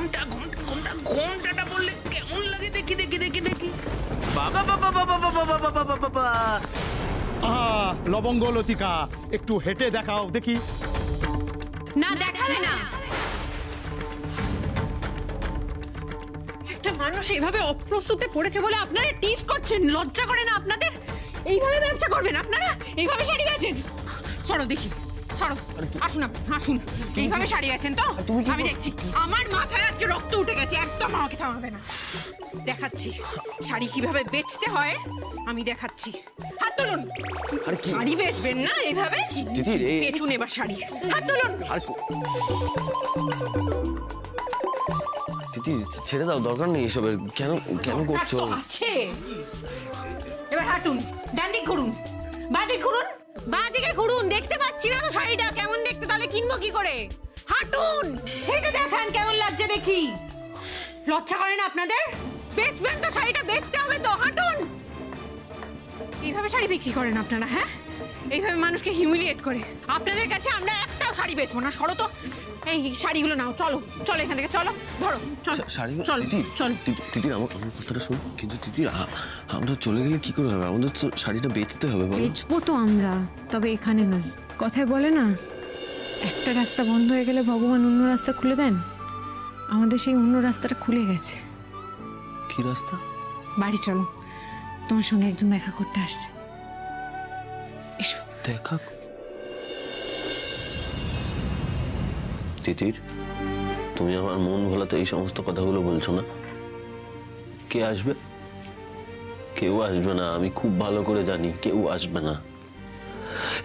ঘোমটা ঘোমটা ঘোমটা ঘোমটাটা বললে কেমন লাগে দেখি দেখি দেখি দেখি। বাবা বাবা বাবা বাবা বাবা বাবা বাবা। লবঙ্গ লতিকা, একটু হেঁটে দেখাও দেখি। না, দেখাবে না। একটা মানুষ এইভাবে অপ্রস্তুতে পড়েছে বলে আপনারা টিজ করছেন, লজ্জা করে না আপনাদের? এইভাবে ব্যবসা করবেন আপনারা? এইভাবে শাড়ি বেচেন? সরো দেখি, সরো, আসুন আসুন। এইভাবে শাড়ি বেচেন তো? আমি দেখছি। আমার মাথায় আজকে রক্ত উঠে গেছে, একদম আমাকে থামাবে না। দেখাচ্ছি শাড়ি কিভাবে বেচতে হয়, আমি দেখাচ্ছি। হাত তুলুন। শাড়ি বেচবেন না এইভাবে? বেচুন এবার শাড়ি, হাত তুলুন। দিদি ছেড়ে দাও, দরকার নেই এসবের। কেন কেন করছো? আছে, এবার হাঁটুন, ডান দিক ঘুরুন, বাঁ দিক ঘুরুন, বাঁ দিকে ঘুরুন। দেখতে পাচ্ছি না তো শাড়িটা কেমন দেখতে, তাহলে কিনবো কি করে? হাঁটুন, হেঁটে দেখান কেমন লাগছে দেখি। লজ্জা করে না আপনাদের? বেচবেন তো শাড়িটা, বেচতে হবে তো, হাঁটুন। এইভাবে শাড়ি বিক্রি করেন আপনারা? হ্যাঁ, এইভাবে মানুষকে হিউমিলিয়েট করে। আপনাদের কাছে আমরা একটাও শাড়ি বেচবো না। সরো তো, এই শাড়িগুলো নাও, চলো চলো এখান থেকে, চলো ধরো, চলো চলো চলো। দিদি আমার কথাটা শোন। কিন্তু দিদি আমরা চলে গেলে কি করে হবে? আমাদের তো শাড়িটা বেচতে হবে। বেচবো তো আমরা, তবে এখানে নয়। কথায় বলে না, একটা রাস্তা বন্ধ হয়ে গেলে ভগবান অন্য রাস্তা খুলে দেন। আমাদের সেই অন্য রাস্তাটা খুলে গেছে। কি রাস্তা? বাড়ি চলো, তোমার সঙ্গে একজন দেখা করতে আসছে। দেখা? তিতির, তুমি আমার মন ভোলাতে এই সমস্ত কথাগুলো বলছো না। কে আসবে? কেউ আসবে না, আমি খুব ভালো করে জানি কেউ আসবে না।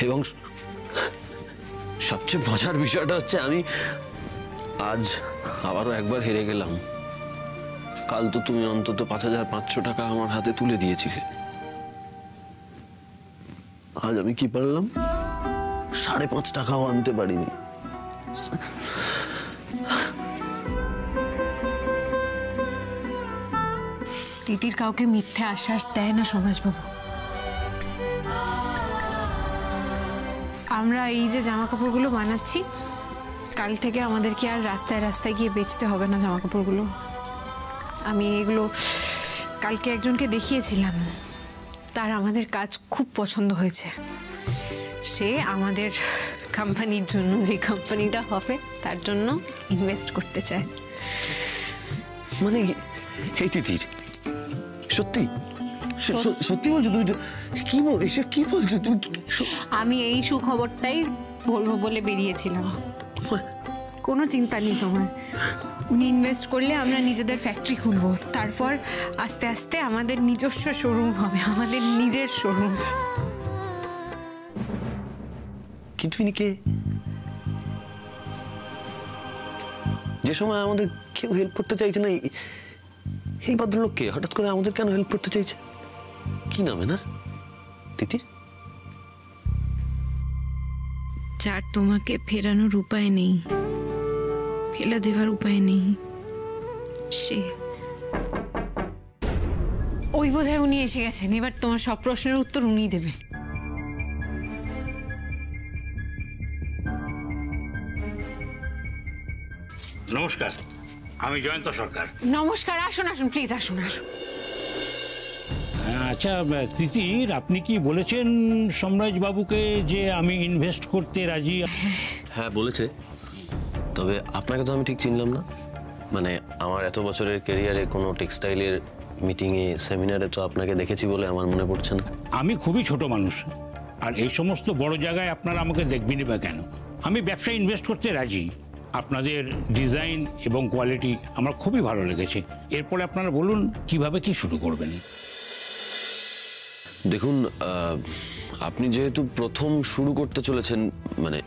এবং সবচেয়ে মজার বিষয়টা হচ্ছে, আমি আজ আবারও একবার হেরে গেলাম। কাল তো তুমি অন্তত 5,500 টাকা আমার হাতে তুলে দিয়েছিলে। আজ আমি কি পারলাম? 5.5 টাকাও আনতে পারিনি। তিতির কাউকে মিথ্যে আশ্বাস দেয় না সমাজবাবু। আমরা এই যে জামা কাপড়গুলো বানাচ্ছি, কাল থেকে আমাদেরকে আর রাস্তায় রাস্তায় গিয়ে বেচতে হবে না জামা কাপড়গুলো। আমি এগুলো কালকে একজনকে দেখিয়েছিলাম, তার আমাদের কাজ খুব পছন্দ হয়েছে। সে আমাদের কোম্পানির জন্য, যে কোম্পানিটা হবে তার জন্য ইনভেস্ট করতে চায়। মানে এই তিতির, সত্যি সত্যি বলছো তুমি? কি এসব কি বলছো তুমি? আমি এই সুখবরটাই বলবো বলে বেরিয়েছিলাম। কোনো চিন্তা নেই তোমার। উনি ইনভেস্ট করলে আমরা নিজেদের ফ্যাক্টরি খুলবো, তারপর আস্তে আস্তে আমাদের নিজস্ব শোরুম হবে, আমাদের নিজের শোরুম। কিন্তু ইনি কে? যে সময় আমাদের কেউ হেল্প করতে চাইছে না, এই ভদ্রলোক কে? হঠাৎ করে আমাদের কেন হেল্প করতে চাইছে? কি নামে না তিতির? যার তোমাকে ফেরানোর উপায় নেই, ফেলে দেবার উপায় নেই, সে। ওই বোধহয় উনি এসে গেছেন। এবার তোমার সব প্রশ্নের উত্তর উনিই দেবেন। নমস্কার, আমি জয়ন্ত সরকার। নমস্কার, আসুন আসুন, প্লিজ আসুন আসুন। আচ্ছা তিতির, আপনি কি বলেছেন সম্রাজ বাবুকে যে আমি ইনভেস্ট করতে রাজি? হ্যাঁ বলেছে, তবে আপনাকে তো আমি ঠিক চিনলাম না। মানে আমার এত বছরের ক্যারিয়ারে কোনো টেক্সটাইলের মিটিংয়ে, সেমিনারে তো আপনাকে দেখেছি বলে আমার মনে পড়ছে না। আমি খুবই ছোট মানুষ, আর এই সমস্ত বড় জায়গায় আপনারা আমাকে দেখবেনই বা কেন? আমি ব্যবসায় ইনভেস্ট করতে রাজি। আপনাদের ডিজাইন এবং কোয়ালিটি আমার খুবই ভালো লেগেছে। এরপরে আপনারা বলুন কিভাবে কি শুরু করবেন। দেখুন, আপনি যেহেতু প্রথম শুরু করতে চলেছেন, মানে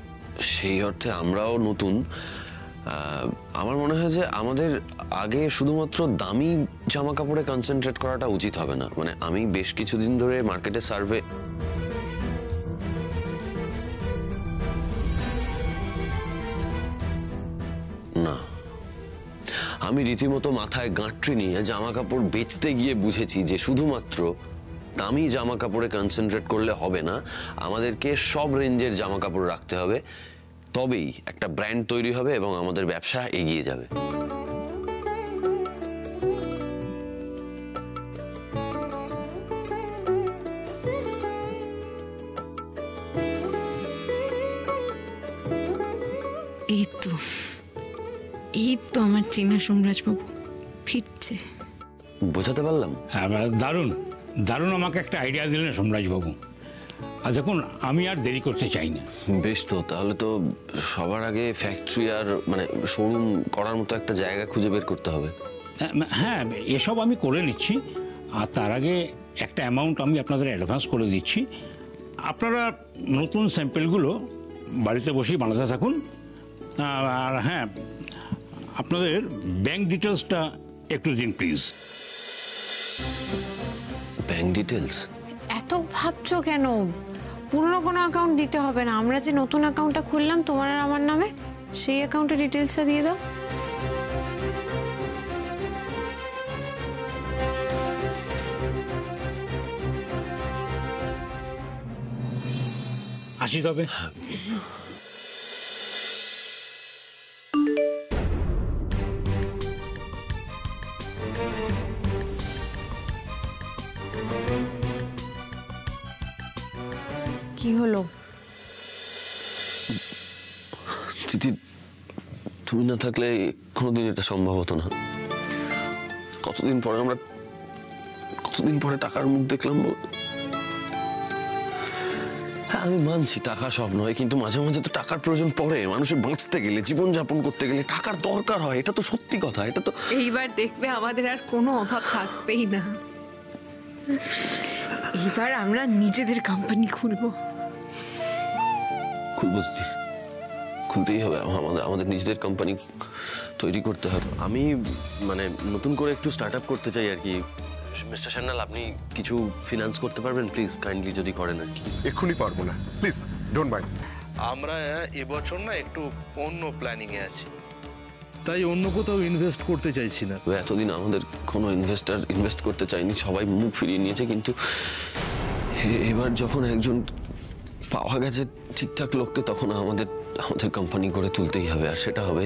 সেই অর্থে আমরাও নতুন। আমার মনে হয় যে আমাদের আগে শুধুমাত্র দামি জামা কাপড়ে কনসেন্ট্রেট করাটা উচিত হবে না। মানে আমি বেশ কিছুদিন ধরে মার্কেটে সার্ভে না, আমি রীতিমতো মাথায় গাঁটরি নিয়ে জামা কাপড় বেচতে গিয়ে বুঝেছি যে শুধুমাত্র দামি জামা কাপড়ে কনসেন্ট্রেট করলে হবে না, আমাদেরকে সব রেঞ্জের জামা কাপড় রাখতে হবে। তবেই একটা ব্র্যান্ড তৈরি হবে এবং আমাদের ব্যবসা এগিয়ে যাবে। এই তো আমার চেনা সোমরাজবাবু ফিরছে। বোঝাতে পারলাম? হ্যাঁ, দারুণ দারুণ আমাকে একটা আইডিয়া দিলেন সোমরাজবাবু। আর দেখুন, আমি আর দেরি করতে চাই না। বেশ, তো তাহলে তো সবার আগে ফ্যাক্টরি আর মানে শোরুম করার মতো একটা জায়গা খুঁজে বের করতে হবে। হ্যাঁ, এসব আমি করে নিচ্ছি। আর তার আগে একটা অ্যামাউন্ট আমি আপনাদের অ্যাডভান্স করে দিচ্ছি। আপনারা নতুন স্যাম্পেলগুলো বাড়িতে বসেই বানাতে থাকুন। আর হ্যাঁ, আপনাদের ব্যাংক ডিটেলসটা একটু দিন প্লিজ। Bank details? এত ভাবছো কেন? পুরনো কোনো অ্যাকাউন্ট দিতে হবে না। আমরা যে নতুন অ্যাকাউন্টটা খুললাম তোমার আর আমার নামে, সেই অ্যাকাউন্টের ডিটেলসটা দিয়ে দাও। আসি তবে। কি হলো? তিথি, তুমি না থাকলে কোনোদিন এটা সম্ভব হতো না। কতদিন পরে টাকার মুখ দেখলাম। হ্যাঁ, আমি মানছি টাকা সব নয়, কিন্তু মাঝে মাঝে তো টাকার প্রয়োজন পড়ে। মানুষের বাঁচতে গেলে, জীবনযাপন করতে গেলে টাকার দরকার হয়। এটা তো সত্যি কথা। এটা তো এইবার দেখবে আমাদের আর কোনো অভাব থাকবেই না। এইবার আমরা নিজেদের কোম্পানি খুলবো। খুলতেই হবে। আমাদের নিজেদের কোম্পানি তৈরি করতে হবে। আমি মানে নতুন করে একটু স্টার্ট আপ করতে চাই আর কি। মিস্টার সান্যাল, আপনি কিছু ফিনান্স করতে পারবেন প্লিজ, কাইন্ডলি, যদি করেন আর কি। এক্ষুনি পারবো না, প্লিজ ডোন্ট মাইন্ড। আমরা এবছর না একটু অন্য প্ল্যানিংয়ে আছি, তাই অন্য কোথাও ইনভেস্ট করতে চাইছি না। এতদিন আমাদের কোনো ইনভেস্টার ইনভেস্ট করতে চায়নি, সবাই মুখ ফিরিয়ে নিয়েছে। কিন্তু এবার যখন একজন পাওয়া গেছে ঠিকঠাক লোককে, তখন আমাদের কোম্পানি করে তুলতেই হবে। আর সেটা হবে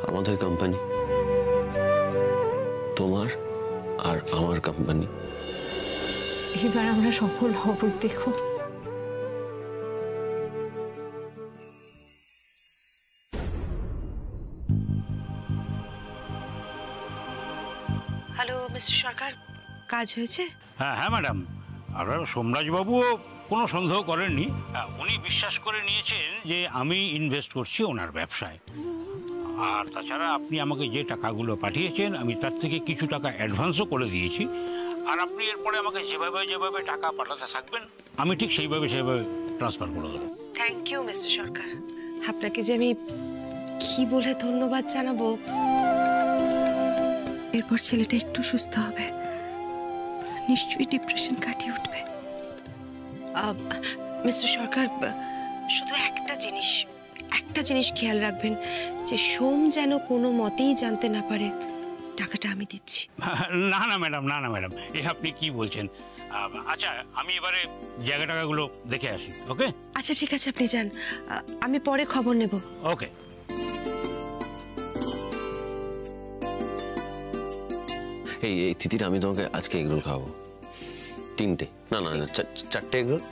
আমাদের কোম্পানি, তোমার আর আমার কোম্পানি। এবার আমরা সফল হব, দেখো। হ্যালো মিস্টার সরকার, কাজ হয়েছে? হ্যাঁ ম্যাডাম, আপনার সোমরাজবাবুও কোনো সন্দেহ করেননি। উনি বিশ্বাস করে নিয়েছেন যে আমি ইনভেস্ট করছি ওনার ব্যবসায়। আর তাছাড়া আপনি আমাকে যে টাকাগুলো পাঠিয়েছেন, আমি তার থেকে কিছু টাকা অ্যাডভান্সও করে দিয়েছি। আর আপনি এরপরে আমাকে যেভাবে টাকা পাঠাতে থাকবেন, আমি ঠিক সেইভাবে ট্রান্সফার করে দেবো। থ্যাংক ইউ মিস্টার সরকার। আপনাকে যে আমি কি বলে ধন্যবাদ জানাবো। এরপর ছেলেটা একটু সুস্থ হবে, নিশ্চয়ই ডিপ্রেশন কাটিয়ে উঠবে। মিস্টার সরকার, শুধু একটা জিনিস খেয়াল রাখবেন, যে সোম যেন কোনো মতেই জানতে না পারে টাকাটা আমি দিচ্ছি। না ম্যাডাম, এ আপনি কি বলছেন? আচ্ছা, আমি এবারে জায়গাটাগুলো দেখে আসি। ওকে? আচ্ছা ঠিক আছে, আপনি যান, আমি পরে খবর নেব। ওকে। এই তিথির, আমি তোমাকে আজকে এগরোল খাওয়াবো। 3টে, না 4টে এগরোল।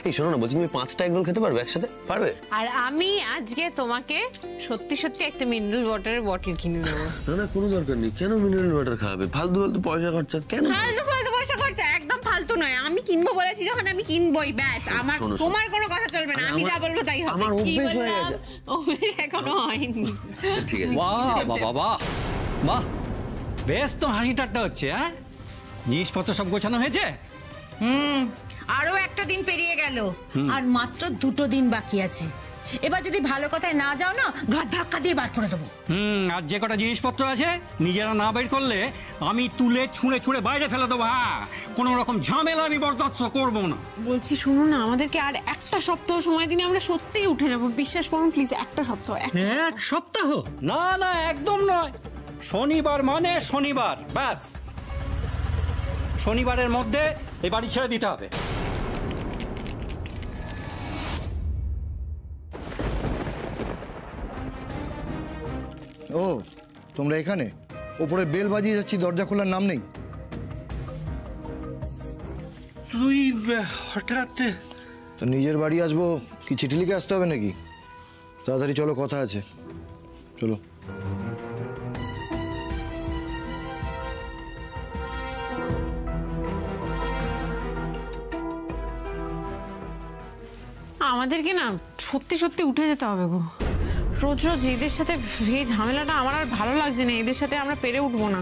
এই শোনো না, বলছি তুমি 5টা এগরোল খেতে পারবে একসাথে? পারবে? আর আমি আজকে তোমাকে সত্যি একটা মিনারেল ওয়াটারের বটল কিনে দেবো। না, কোনো দরকার নেই। কেন মিনারেল ওয়াটার খাবে? ফালতু পয়সা খরচা কেন? ফালতু পয়সা খরচা একদম ফালতু নয়। আমি কিনবো বলেছি যখন, আমি কিনবোই, ব্যাস। আমার তোমার কোনো কথা চলবে না। আমি যা বলবো তাই হবে। আমার অভ্যেস হয়ে গেছে। অভ্যেস এখনো হয়নি। ঠিক আছে। বাহ, বেশ তো হাসি ঠাট্টা হচ্ছে। হ্যাঁ, জিনিসপত্র সব গোছানো হয়েছে? আরো একটা দিন পেরিয়ে গেল, আর মাত্র 2টো দিন বাকি আছে। এবার যদি ভালো কথায় না যাও না, ঘাট ধাক্কা দিয়ে বার করে দেবো। আর যে কটা জিনিসপত্র আছে নিজেরা না বের করলে আমি তুলে ছুঁড়ে বাইরে ফেলে দেবো। হ্যাঁ, কোনো রকম ঝামেলা আমি বরদাস্ত করবো না। বলছি শুনো না, আমাদেরকে আর একটা সপ্তাহ সময় দিনে আমরা সত্যিই উঠে যাবো। বিশ্বাস করুন প্লিজ, একটা সপ্তাহ। 1 সপ্তাহ? না, একদম নয়। শনিবার মানে শনিবার, ব্যাস। শনিবারের মধ্যে এই বাড়ি ছেড়ে দিতে হবে। ও, তোমরা এখানে? ওপরে বেল বাজিয়ে যাচ্ছি, দরজা খোলার নাম নেই। তুই হঠাৎ? তো নিজের বাড়ি আসবো, কি চিঠি লিখে আসতে হবে নাকি? তাড়াতাড়ি চলো, কথা আছে। চলো। আমাদেরকে না সত্যি সত্যি উঠে যেতে হবে গো। রোজ রোজ এদের সাথে এই ঝামেলাটা আমার আর ভালো লাগছে না। এদের সাথে আমরা পেরে উঠবো না,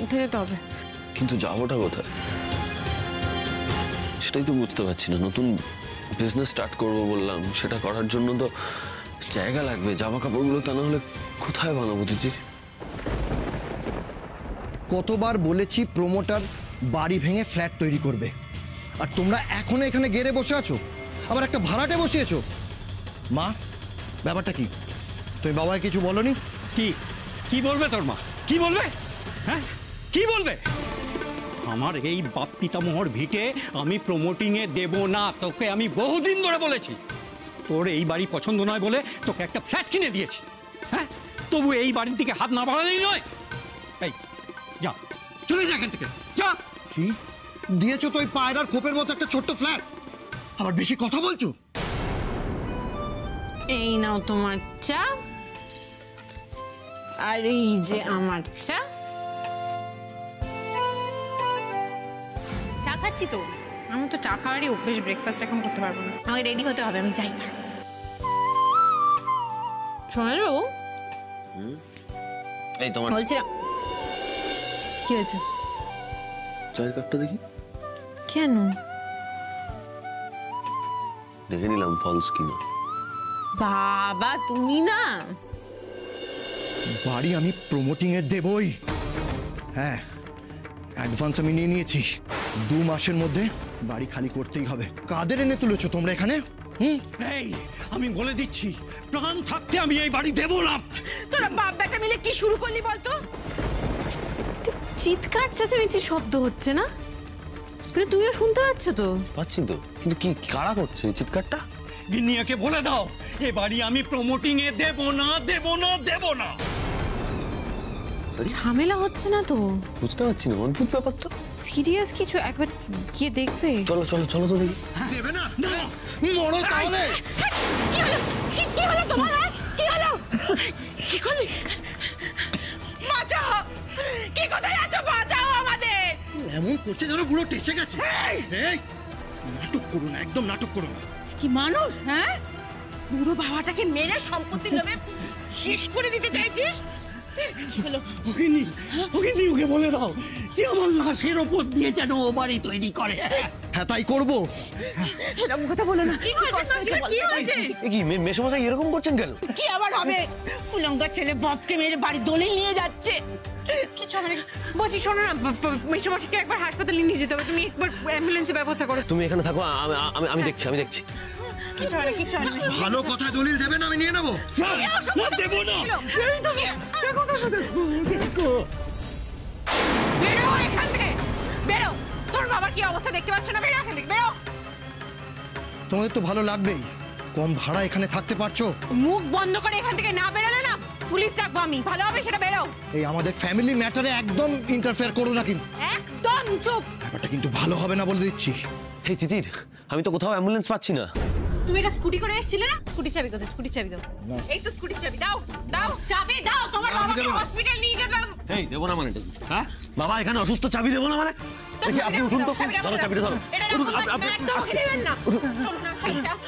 উঠে যেতে হবে। কিন্তু যাবোটা কোথায় সেটাই তো বুঝতে পারছি না। নতুন বিজনেস স্টার্ট করবো বললাম, সেটা করার জন্য তো জায়গা লাগবে। জামা কাপড়গুলো তা না হলে কোথায় বানাবো দিদি? কতবার বলেছি প্রমোটার বাড়ি ভেঙে ফ্ল্যাট তৈরি করবে, আর তোমরা এখনো এখানে গেড়ে বসে আছো, আবার একটা ভাড়াটে বসিয়েছো। মা, ব্যাপারটা কি? তুমি বাবাকে কিছু বলনি? কি কি বলবে তোর মা? কি বলবে? হ্যাঁ, কি বলবে? আমার এই বাপ পিতামহর ভিটে আমি প্রমোটিংয়ে দেব না। তোকে আমি বহুদিন ধরে বলেছি, তোর এই বাড়ি পছন্দ নয় বলে তোকে একটা ফ্ল্যাট কিনে দিয়েছি। হ্যাঁ, তবু এই বাড়ির দিকে হাত না বাড়ালেই নয়। এই যা, চলে যা এখান থেকে, যা। কি দিয়েছো তো? ওই পায়রার খোপের মতো একটা ছোট্ট ফ্ল্যাট, আবার বেশি কথা বলছো। এই নাও তোমার চা, আর এই যে আমার চা। চা খাচ্ছি তো, আমি তো চা খাওয়ারই অভ্যেস, ব্রেকফাস্ট এখন করতে পারবো না, আমাকে রেডি হতে হবে, আমি যাই। সোনাল বাবু, এই তোমার বলছিলাম, কি হয়েছে? চায়ের কাপটা দেখি। কেন? দেখে নিলাম ফলস কিনা। বাবা তুমি না, বাড়ি আমি প্রমোটিং এর দেবই। হ্যাঁ, অ্যাডভান্স আমি নিয়ে নিয়েছি। 2 মাসের মধ্যে বাড়ি খালি করতেই হবে। কাদের এনে তুলেছো তোমরা এখানে? এই আমি বলে দিচ্ছি, প্রাণ থাকতে আমি এই বাড়ি দেব না। তোরা বাপ বেটা মিলে কি শুরু করলি বলতো? চিৎকার চেঁচামেচি শব্দ হচ্ছে না? মানে তুইও শুনতে পাচ্ছ তো? পাচ্ছি তো, কিন্তু কি কারা করছে এই চিৎকারটা? গিন্নিয়াকে বলে দাও, এ বাড়ি আমি প্রমোটিং এ দেব না, দেব না, দেব না। ঝামেলা হচ্ছে না তো? বুঝতে পারছি না, অদ্ভুত ব্যাপার তো। সিরিয়াস কিছু, একবার গিয়ে দেখবে? চলো চলো চলো তো দেখি। দেবে না? মরো তাহলে। কি হলো? কি হলো তোমার? কি হলো? কি করলি? বাঁচাও! কি কোথায় আছো? বাঁচাও আমাদের! এমন করছে যেন পুরো টেসে গেছে। এই নাটক করো না, একদম নাটক করো না। কি মানুষ, হ্যাঁ? বুড়ো বাবাটাকে মেরে সম্পত্তির লোভে শেষ করে দিতে চাইছিস? ওকে বলে দাও যে আমার লাশের ওপর দিয়ে যেন ও বাড়ি তৈরি করে। হ্যাঁ, তাই করবো। এরকম কথা বলো না। কি হয়েছে? কি হয়েছে? কি মেশমশাই এরকম করছেন কেন? কি আবার হবে? উলঙ্গা ছেলে বাপকে মেরে বাড়ি দলিল নিয়ে যাচ্ছে। কিছু মানে বলছি, শোনো না, মেশামশাইকে একবার হাসপাতালে নিয়ে যেতে হবে, তুমি একবার অ্যাম্বুলেন্সের ব্যবস্থা করো। তুমি এখানে থাকো, আমি দেখছি, আমি দেখছি। কিছু হয় না, কিছু হয় না। ভালো কথা, দলিল দেবেন, আমি নিয়ে নেবো। দেব না। বেরো এখান থেকে, বেরো। তোর বাবার কি অবস্থা দেখতে পাচ্ছ না? বেরো এখান থেকে, বেরো। তোমাদের তো ভালো লাগবেই, কম ভাড়া এখানে থাকতে পারছো। মুখ বন্ধ করে এখান থেকে না বেরোলে না পুলিশ রাখবো আমি, ভালো হবে সেটা। বেরো। এই আমাদের ফ্যামিলি ম্যাটারে একদম ইন্টারফেয়ার করো না কিন্তু। একদম চুপ। ব্যাপারটা কিন্তু ভালো হবে না বলে দিচ্ছি। হে চিচির, আমি তো কোথাও অ্যাম্বুলেন্স পাচ্ছি না। তুমি এটা স্কুটি করে এসেছিলে না? স্কুটির চাবি কোথায়? স্কুটির চাবি দাও। এই তো স্কুটির চাবি দাও, দাও চাবি দাও। তোমার বাবাকে হসপিটাল নিয়ে যেতে হবে। এই দেবো না মানে? হ্যাঁ বাবা এখানে অসুস্থ, চাবি দেবো না মানে? আপনি উঠুন তো, ধরো চাবিটা ধরো। একদম ওকে দিবেন না। চল না, সাইডে আস।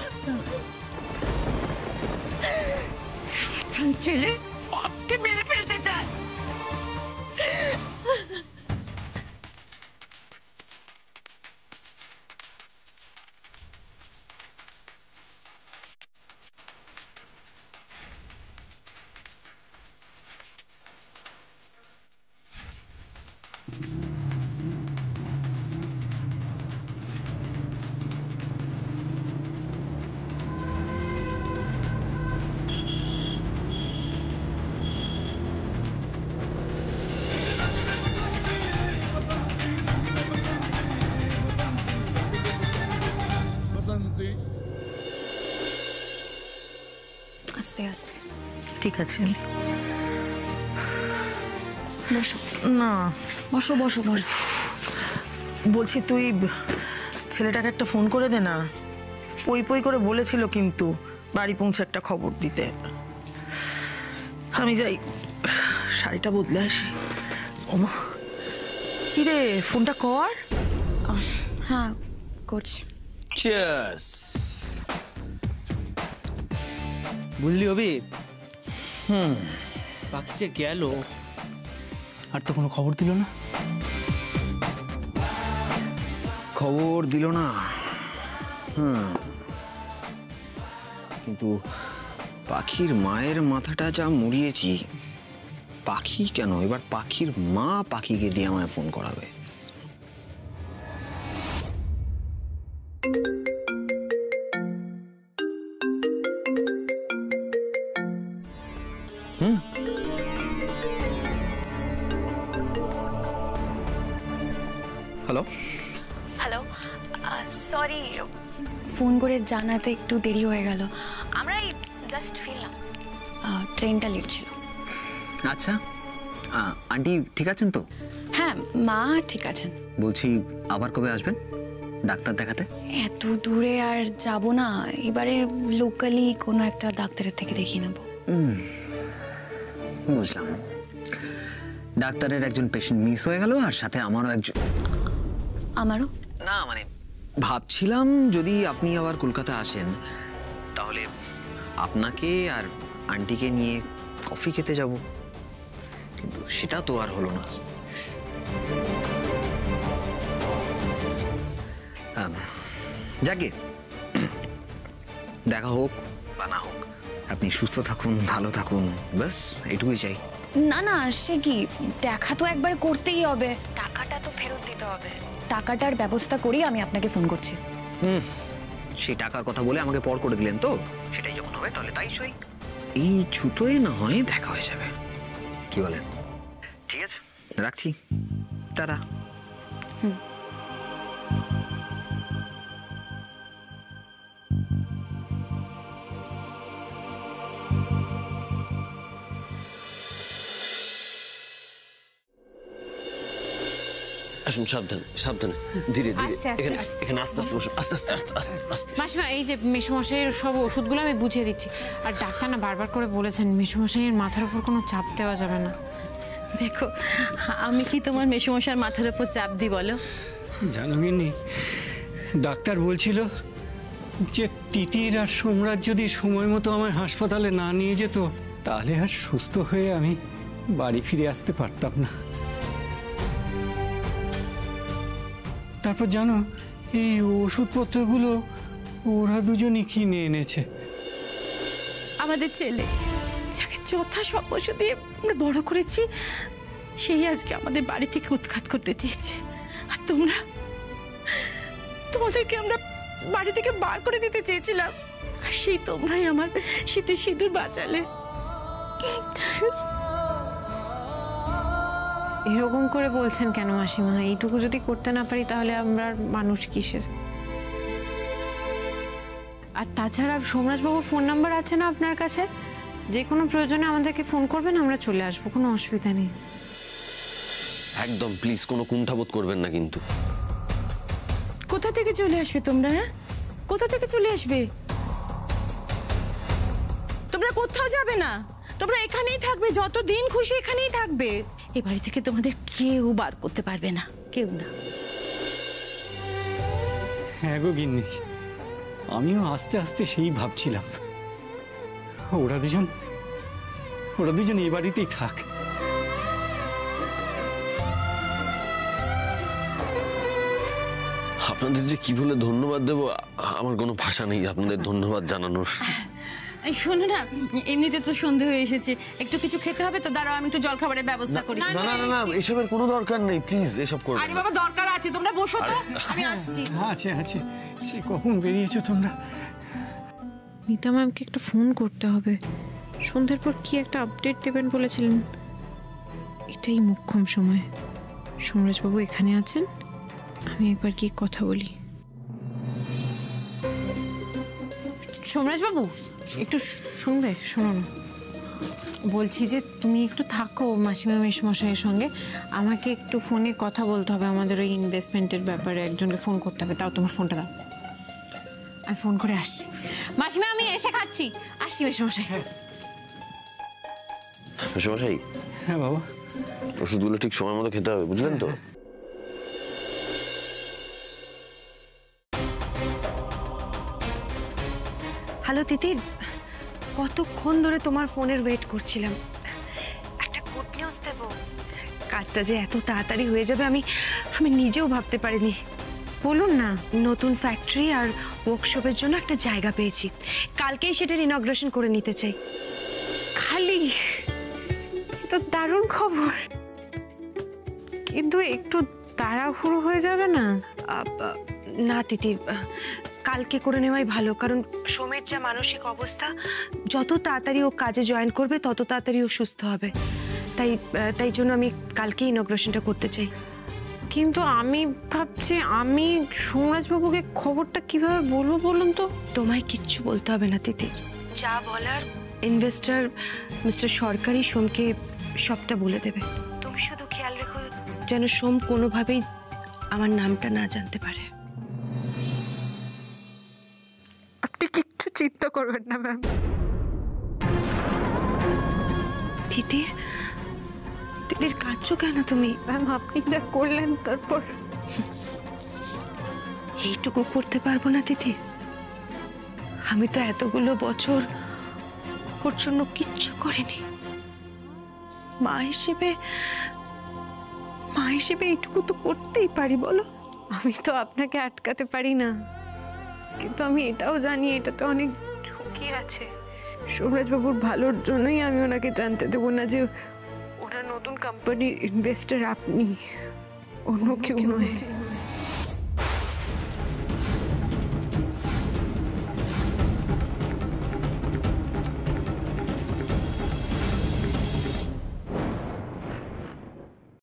শয়তান ছেলে, বাপকে মেরে ফেলতে চায়। আস্তে আস্তে। ঠিক আছে, বসো না বসো বসো বসো। বলছি তুই ছেলেটাকে একটা ফোন করে দে না। পই পই করে বলেছিল কিন্তু বাড়ি পৌঁছে একটা খবর দিতে। আমি যাই শাড়িটা বদলে আসি। ওমা কিরে ফোনটা কর। হ্যাঁ করছি। চিয়ার্স। বুঝলি অবি, বাকি যে গেল আর তো কোনো খবর দিল না। খবর দিল না, কিন্তু পাখির মায়ের মাথাটা যা মুড়িয়েছি, পাখি কেন এবার পাখির মা পাখিকে দিয়ে আমায় ফোন করাবে। হ্যালো হ্যালো, সরি ফোন করে জানাতে একটু দেরি হয়ে গেল। আমরা এই জাস্ট ফিরলাম, ট্রেনটা লেট ছিল। আচ্ছা, আন্টি ঠিক আছেন তো? হ্যাঁ মা ঠিক আছেন। বলছি আবার কবে আসবেন ডাক্তার দেখাতে? এত দূরে আর যাব না, এবারে লোকালি কোনো একটা ডাক্তারের থেকে দেখিয়ে নেব। বুঝলাম, ডাক্তারের একজন পেশেন্ট মিস হয়ে গেল আর সাথে আমারও একজন। আমারও না মানে ভাবছিলাম যদি আপনি আবার কলকাতা আসেন তাহলে আপনাকে আর আন্টিকে নিয়ে কফি খেতে যাব, কিন্তু সেটা তো আর হলো না। যাকে দেখা হোক বা না হোক, আপনি সুস্থ থাকুন, ভালো থাকুন, ব্যাস এইটুকুই চাই। না না, সে কি, দেখা তো একবার করতেই হবে, টাকাটা তো ফেরত দিতে হবে। টাকাটার ব্যবস্থা করেই আমি আপনাকে ফোন করছি। সেই টাকার কথা বলে আমাকে পর করে দিলেন তো, সেটাই যখন হবে তাহলে তাই সই। এই ছুতোয় না হয় দেখা হয়ে যাবে, কি বলেন? ঠিক আছে, রাখছি, টাটা। আসুন, সাবধানে সাবধানে, ধীরে ধীরে, এখানে আস্তে আস্তে বসুন, আস্তে আস্তে আস্তে আস্তে আস্তে। মাসিমা, এই যে মেসোমশাইয়ের সব ওষুধগুলো আমি বুঝিয়ে দিচ্ছি, আর ডাক্তার না বারবার করে বলেছেন মেসোমশাইয়ের মাথার উপর কোনো চাপ দেওয়া যাবে না। দেখো, আমি কি তোমার মেসোমশাইয়ের মাথার উপর চাপ দিই বলো? জানো গিন্নি, ডাক্তার বলছিল যে তিতির আর সোমরাজ যদি সময় মতো আমার হাসপাতালে না নিয়ে যেত তাহলে আর সুস্থ হয়ে আমি বাড়ি ফিরে আসতে পারতাম না। তারপর জানো, এই ওষুধপত্রগুলো ওরা দুজনই কিনে এনেছে। আমাদের ছেলে যাকে যথাসম্ভব দিয়ে আমরা বড় করেছি, সেই আজকে আমাদের বাড়ি থেকে উৎখাত করতে চেয়েছে। আর তোমাদেরকে আমরা বাড়ি থেকে বার করে দিতে চেয়েছিলাম, আর সেই তোমরাই আমার শীতে সিঁদুর বাঁচালে। এরকম করে বলছেন কেন মাসিমা? এইটুকু যদি করতে না পারি তাহলে আমরা মানুষ কিসের? আর তাছাড়া সোমরাজবাবুর ফোন নাম্বার আছে না আপনার কাছে? যে কোনো প্রয়োজনে আমাদেরকে ফোন করবেন, আমরা চলে আসবো, কোনো অসুবিধা নেই। একদম প্লিজ, কোনো কুণ্ঠাবোধ করবেন না কিন্তু। কোথা থেকে চলে আসবে তোমরা? হ্যাঁ, কোথা থেকে চলে আসবে? তোমরা কোথাও যাবে না, তোমরা এখানেই থাকবে, যতদিন খুশি এখানেই থাকবে। এই বাড়ি থেকে তোমাদের কেউ বার করতে পারবে না, কেউ না। হ্যাঁ গো গিন্নি, আমিও আস্তে আস্তে সেই ভাবছিলাম, ওরা দুজন এই বাড়িতেই থাক। আপনাদের যে কি বলে ধন্যবাদ দেবো, আমার কোনো ভাষা নেই আপনাদের ধন্যবাদ জানানোর। শোনো না, এমনিতে তো সন্ধে হয়ে এসেছে, একটু কিছু খেতে হবে তো, দাঁড়াও আমি একটু জলখাবারের ব্যবস্থা করি। না না না, এসবের কোনো দরকার নেই, প্লিজ এসব করবেন না। আরে বাবা, দরকার আছে, তোমরা বসো তো, আমি আসছি। আছে আছে, সে কখন বেরিয়েছো তোমরা? নিতা ম্যামকে একটা ফোন করতে হবে, সন্ধ্যার পর কি একটা আপডেট দেবেন বলেছিলেন। এটাই মোক্ষম সময়। সোমরাজবাবু এখানে আছেন, আমি একবার কি কথা বলি। সোমরাজবাবু একটু শুনবে? শুনুন, বলছি যে তুমি একটু থাকো মাসিমা মেসমশাইয়ের সঙ্গে, আমাকে একটু ফোনে কথা বলতে হবে আমাদের ওই ইনভেস্টমেন্টের ব্যাপারে, একজনকে ফোন করতে হবে। তাও তোমার ফোনটা দাও, আমি ফোন করে আসছি। মাসিমা আমি এসে খাচ্ছি, আসছি মেসমশাই। মেশামশাই। হ্যাঁ বাবা। ওষুধগুলো ঠিক সময় মতো খেতে হবে, বুঝলেন তো? হ্যালো তিতির, কতক্ষণ ধরে তোমার ফোনের ওয়েট করছিলাম। একটা গুড নিউজ দেব। কাজটা যে এত তাড়াতাড়ি হয়ে যাবে আমি নিজেও ভাবতে পারিনি। বলুন না। নতুন ফ্যাক্টরি আর ওয়ার্কশপের জন্য একটা জায়গা পেয়েছি, কালকেই সেটার ইনগ্রেশন করে নিতে চাই। খালি তো দারুণ খবর, কিন্তু একটু তাড়াহুড়ো হয়ে যাবে না? না তিতির, কালকে করে নেওয়াই ভালো, কারণ সোমের যা মানসিক অবস্থা, যত তাড়াতাড়ি ও কাজে জয়েন করবে তত তাড়াতাড়ি ও সুস্থ হবে। তাই জন্য আমি কালকে ইনগ্রেশনটা করতে চাই। কিন্তু আমি ভাবছি আমি সোমরাজবাবুকে খবরটা কিভাবে বলবো বলুন তো? তোমায় কিচ্ছু বলতে হবে না তিতির, যা বলার ইনভেস্টর মিস্টার সরকারি সোমকে সবটা বলে দেবে। তুমি শুধু খেয়াল রেখো যেন সোম কোনোভাবেই আমার নামটা না জানতে পারে। আপনি কিচ্ছু চিন্তা করবেন না ম্যাম। তিতির, তিতির কাঁদছো কেন তুমি? ম্যাম আপনি যা করলেন তারপর। এইটুকু করতে পারবো না তিতির? আমি তো এতগুলো বছর ওর জন্য কিচ্ছু করিনি। মা হিসেবে এইটুকু তো করতেই পারি, বলো? আমি তো আপনাকে আটকাতে পারি না, কিন্তু আমি এটাও জানি এটাতে অনেক ঝুঁকি আছে। সোমরাজবাবুর ভালোর জন্যই আমি ওনাকে জানতে দেবো না যে ওনার নতুন কোম্পানির ইনভেস্টর আপনি, অন্য কেউ নয়।